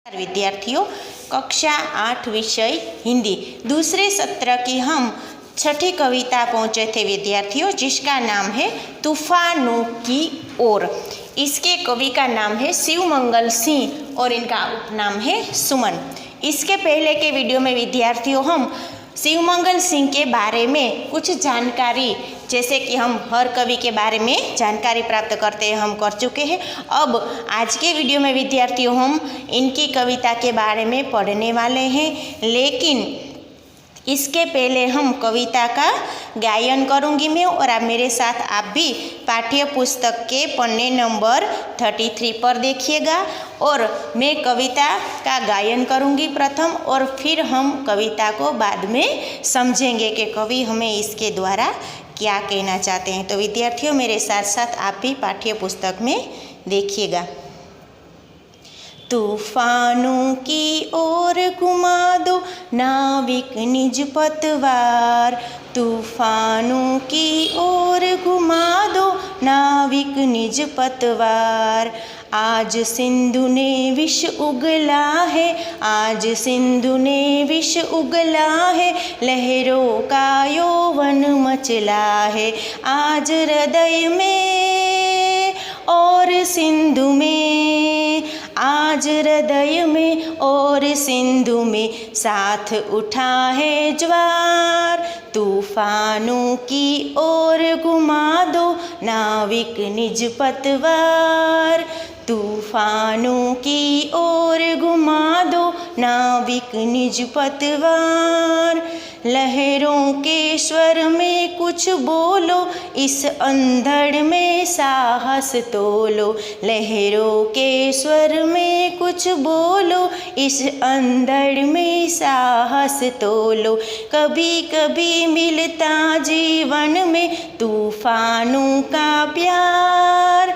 विद्यार्थियों, कक्षा 8 विषय हिंदी दूसरे सत्र की हम छठी कविता पहुँचे थे विद्यार्थियों, जिसका नाम है तूफानों की ओर। इसके कवि का नाम है शिवमंगल सिंह और इनका उपनाम है सुमन। इसके पहले के वीडियो में विद्यार्थियों हम शिवमंगल सिंह के बारे में कुछ जानकारी, जैसे कि हम हर कवि के बारे में जानकारी प्राप्त करते हैं, हम कर चुके हैं। अब आज के वीडियो में विद्यार्थियों हम इनकी कविता के बारे में पढ़ने वाले हैं, लेकिन इसके पहले हम कविता का गायन करूंगी मैं, और आप मेरे साथ आप भी पाठ्य पुस्तक के पन्ने नंबर 33 पर देखिएगा। और मैं कविता का गायन करूंगी प्रथम, और फिर हम कविता को बाद में समझेंगे कि कवि हमें इसके द्वारा क्या कहना चाहते हैं। तो विद्यार्थियों, मेरे साथ साथ आप भी पाठ्य पुस्तक में देखिएगा। तूफानों की ओर घुमा दो नाविक निज पतवार, तूफानों की ओर घुमा दो नाविक निज पतवार। आज सिंधु ने विष उगला है, आज सिंधु ने विष उगला है, लहरों का यौवन मचला है। आज हृदय में और सिंधु में, आज हृदय में और सिंधु में साथ उठा है ज्वार। तूफानों की ओर घुमा दो नाविक निज पतवार, तूफानों की ओर घुमा दो नाविक निज पतवार। लहरों के स्वर में कुछ बोलो, इस अंधड़ में साहस तोलो। लहरों के स्वर में कुछ बोलो, इस अंधड़ में साहस तोलो। कभी कभी मिलता जीवन में तूफानों का प्यार,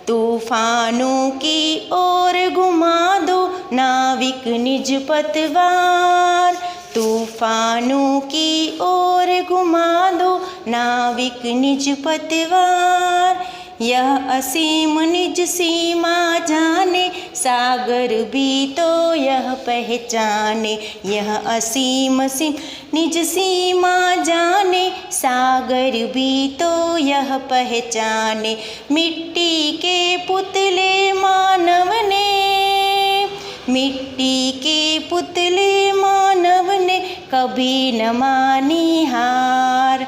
तूफानों की ओर घुमा दो नाविक निज पतवार, तूफानों की ओर घुमा दो नाविक निज पतवार। यह असीम निज सीमा जाने, सागर भी तो यह पहचाने। यह असीम निज सीमा जाने, सागर भी तो यह पहचाने। मिट्टी के पुतले मानव ने, मिट्टी के पुतले मानव ने कभी न मानी हार।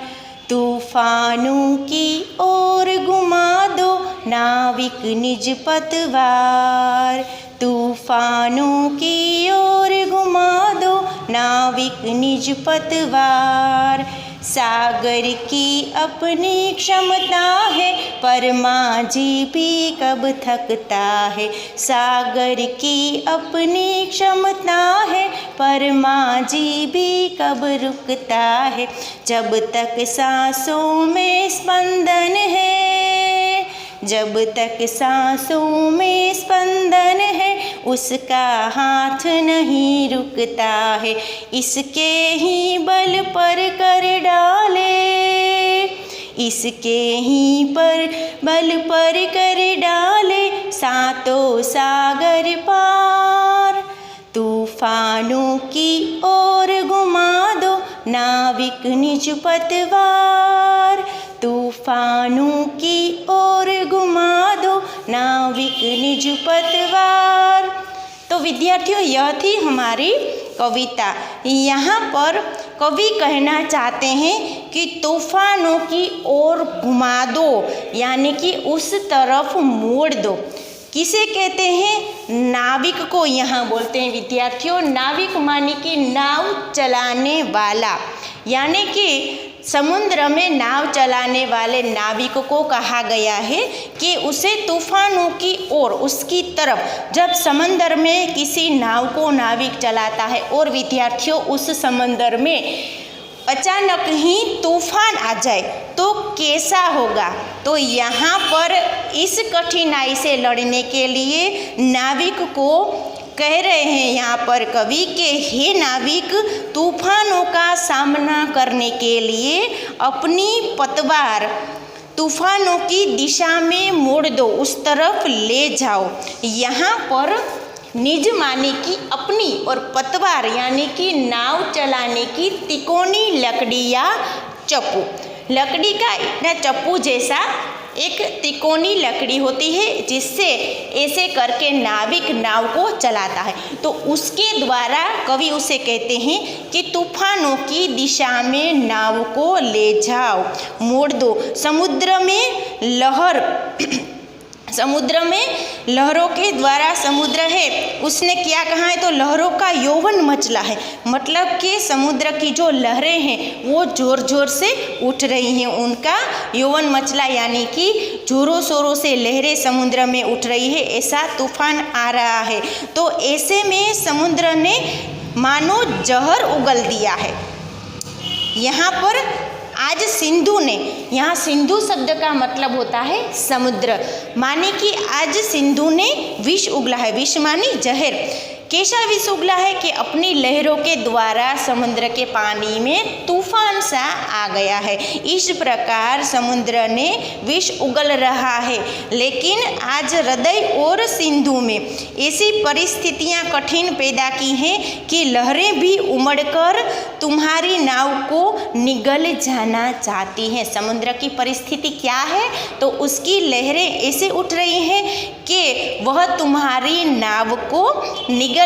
तूफानों की ओर घुमा दो नाविक निज पतवार, तूफानों की ओर घुमा दो नाविक निज पतवार। सागर की अपनी क्षमता है, पर माझी भी कब थकता है। सागर की अपनी क्षमता है, पर माझी भी कब रुकता है। जब तक सांसों में स्पंदन है, जब तक सांसों में स्पंदन है, उसका हाथ नहीं रुकता है। इसके ही बल पर कर डाले, इसके ही पर बल पर कर डाले सातों सागर पार। तूफानों की ओर घुमा दो नाविक निज पतवार, तूफानों की ओर घुमा दो नाविक निज पतवार। तो विद्यार्थियों, यह थी हमारी कविता। यहाँ पर कवि कहना चाहते हैं कि तूफानों की ओर घुमा दो, यानी कि उस तरफ मोड़ दो। किसे कहते हैं? नाविक को यहाँ बोलते हैं विद्यार्थियों। नाविक माने कि नाव चलाने वाला, यानी कि समुद्र में नाव चलाने वाले नाविक को कहा गया है कि उसे तूफानों की ओर, उसकी तरफ, जब समंदर में किसी नाव को नाविक चलाता है और विद्यार्थियों उस समंदर में अचानक ही तूफान आ जाए तो कैसा होगा। तो यहाँ पर इस कठिनाई से लड़ने के लिए नाविक को कह रहे हैं यहाँ पर कवि के, हे नाविक, तूफानों का सामना करने के लिए अपनी पतवार तूफानों की दिशा में मोड़ दो, उस तरफ ले जाओ। यहाँ पर निज माने की अपनी, और पतवार यानी कि नाव चलाने की तिकोनी लकड़ी या चप्पू। लकड़ी का इतना चप्पू जैसा एक तिकोनी लकड़ी होती है जिससे ऐसे करके नाविक नाव को चलाता है। तो उसके द्वारा कवि उसे कहते हैं कि तूफानों की दिशा में नाव को ले जाओ, मोड़ दो। समुद्र में लहरों के द्वारा समुद्र है, उसने क्या कहा है, तो लहरों का यौवन मचला है। मतलब कि समुद्र की जो लहरें हैं वो ज़ोर ज़ोर से उठ रही हैं, उनका यौवन मचला यानी कि जोरों शोरों से लहरें समुद्र में उठ रही है, ऐसा तूफान आ रहा है। तो ऐसे में समुद्र ने मानो जहर उगल दिया है। यहाँ पर आज सिंधु ने, यहाँ सिंधु शब्द का मतलब होता है समुद्र, माने कि आज सिंधु ने विष उगला है। विष मानी जहर। कैसा विष उगला है कि अपनी लहरों के द्वारा समुद्र के पानी में तूफान सा आ गया है। इस प्रकार समुद्र ने विष उगल रहा है। लेकिन आज हृदय और सिंधु में ऐसी परिस्थितियां कठिन पैदा की हैं कि लहरें भी उमड़कर तुम्हारी नाव को निगल जाना चाहती हैं। समुद्र की परिस्थिति क्या है, तो उसकी लहरें ऐसे उठ रही हैं कि वह तुम्हारी नाव को निगल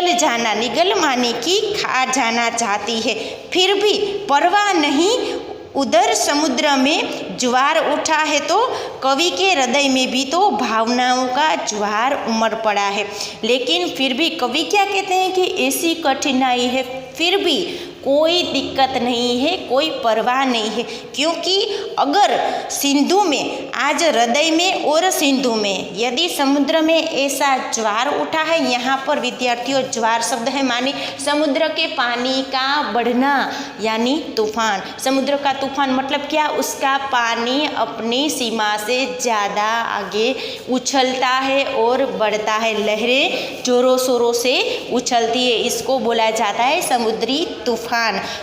माने कि खा जाना चाहती है। फिर भी परवाह नहीं, उधर समुद्र में ज्वार उठा है तो कवि के हृदय में भी तो भावनाओं का ज्वार उमड़ पड़ा है। लेकिन फिर भी कवि क्या कहते हैं कि ऐसी कठिनाई है, फिर भी कोई दिक्कत नहीं है, कोई परवाह नहीं है, क्योंकि अगर सिंधु में, आज हृदय में और सिंधु में यदि समुद्र में ऐसा ज्वार उठा है, यहाँ पर विद्यार्थियों ज्वार शब्द है माने समुद्र के पानी का बढ़ना यानी तूफान। समुद्र का तूफान मतलब क्या, उसका पानी अपनी सीमा से ज़्यादा आगे उछलता है और बढ़ता है, लहरें जोरों शोरों से उछलती है, इसको बोला जाता है समुद्री तूफान।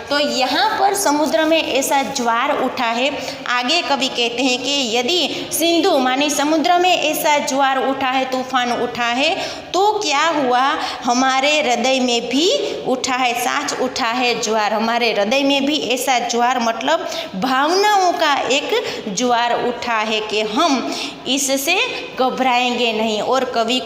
तो यहाँ पर समुद्र में ऐसा ज्वार उठा है। आगे कवि कहते हैं कि यदि सिंधु माने समुद्र में ऐसा ज्वार उठा है, तूफान उठा है, तो क्या हुआ, हमारे हृदय में भी उठा है, साँच उठा है ज्वार, हमारे हृदय में भी ऐसा ज्वार मतलब भावनाओं का एक ज्वार उठा है कि हम इससे घबराएंगे नहीं। और कवि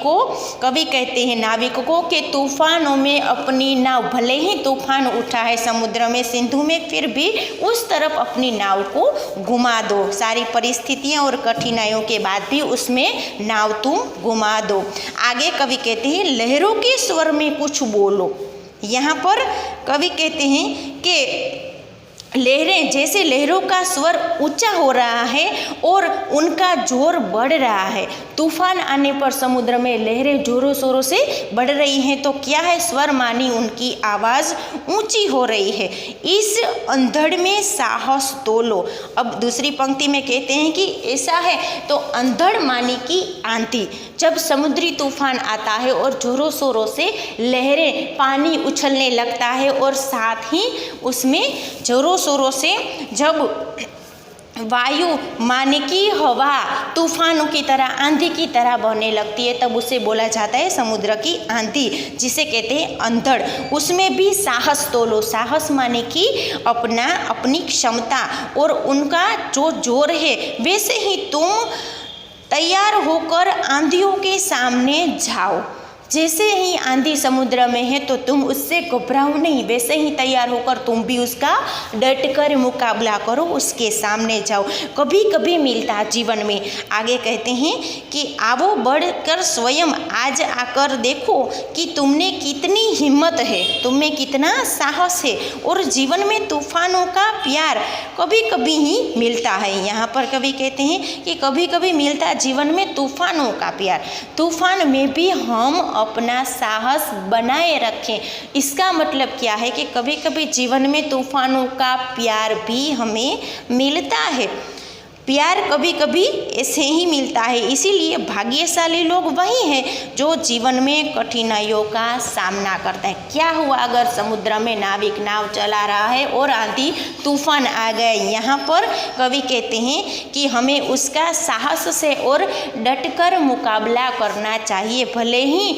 कहते हैं नाविक को कि तूफानों में अपनी नाव, भले ही तूफान उठा है समुद्र में, सिंधु में, फिर भी उस तरफ अपनी नाव को घुमा दो। सारी परिस्थितियां और कठिनाइयों के बाद भी उसमें नाव तुम घुमा दो। आगे कवि कहते हैं लहरों के स्वर में कुछ बोलो। यहाँ पर कवि कहते हैं कि लहरें, जैसे लहरों का स्वर ऊंचा हो रहा है और उनका जोर बढ़ रहा है। तूफान आने पर समुद्र में लहरें जोरों शोरों से बढ़ रही हैं, तो क्या है, स्वर मानी उनकी आवाज़ ऊंची हो रही है। इस अंधड़ में साहस तोलो। अब दूसरी पंक्ति में कहते हैं कि ऐसा है, तो अंधड़ मानी की आंधी, जब समुद्री तूफान आता है और जोरों शोरों से लहरें, पानी उछलने लगता है और साथ ही उसमें जोरों शोरों से जब वायु माने की हवा तूफानों की तरह, आंधी की तरह बहने लगती है, तब उसे बोला जाता है समुद्र की आंधी, जिसे कहते हैं अंधड़। उसमें भी साहस तोलो। साहस माने कि अपनी क्षमता और उनका जो जोर है, वैसे ही तुम तैयार होकर आंधियों के सामने जाओ। जैसे ही आंधी समुद्र में है तो तुम उससे घबराओ नहीं, वैसे ही तैयार होकर तुम भी उसका डट कर मुकाबला करो, उसके सामने जाओ। कभी कभी मिलता जीवन में, आगे कहते हैं कि आवो बढ़कर स्वयं आज आकर देखो कि तुमने कितनी हिम्मत है, तुमने कितना साहस है। और जीवन में तूफानों का प्यार कभी कभी ही मिलता है। यहाँ पर कवि कहते हैं कि कभी कभी मिलता जीवन में तूफानों का प्यार। तूफान में भी हम अपना साहस बनाए रखें। इसका मतलब क्या है कि कभी कभी जीवन में तूफानों का प्यार भी हमें मिलता है। प्यार कभी कभी ऐसे ही मिलता है। इसीलिए भाग्यशाली लोग वही हैं जो जीवन में कठिनाइयों का सामना करते हैं। क्या हुआ अगर समुद्र में नाविक नाव चला रहा है और आंधी तूफान आ गए? यहाँ पर कवि कहते हैं कि हमें उसका साहस से और डटकर मुकाबला करना चाहिए। भले ही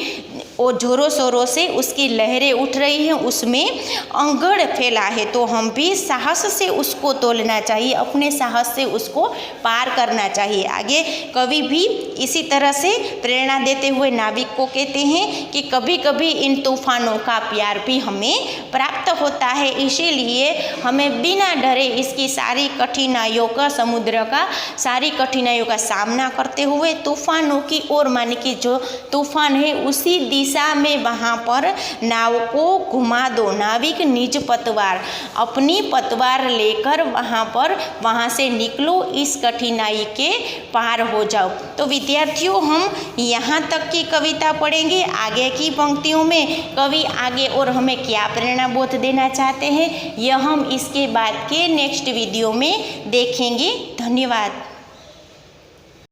और ज़ोरों शोरों से उसकी लहरें उठ रही हैं, उसमें अंगड़ फैला है, तो हम भी साहस से उसको तोलना चाहिए, अपने साहस से उसको पार करना चाहिए। आगे कवि भी इसी तरह से प्रेरणा देते हुए नाविक को कहते हैं कि कभी कभी इन तूफानों का प्यार भी हमें प्राप्त होता है, इसीलिए हमें बिना डरे इसकी सारी कठिनाइयों का, समुद्र का सारी कठिनाइयों का सामना करते हुए तूफानों की ओर, माने कि जो तूफान है उसी दिशा में वहाँ पर नाव को घुमा दो। नाविक निज पतवार, अपनी पतवार लेकर वहाँ से निकलो, इस कठिनाई के पार हो जाओ। तो विद्यार्थियों, हम यहाँ तक की कविता पढ़ेंगे। आगे की पंक्तियों में कवि आगे और हमें क्या प्रेरणा बोध देना चाहते हैं, यह हम इसके बाद के नेक्स्ट वीडियो में देखेंगे। धन्यवाद।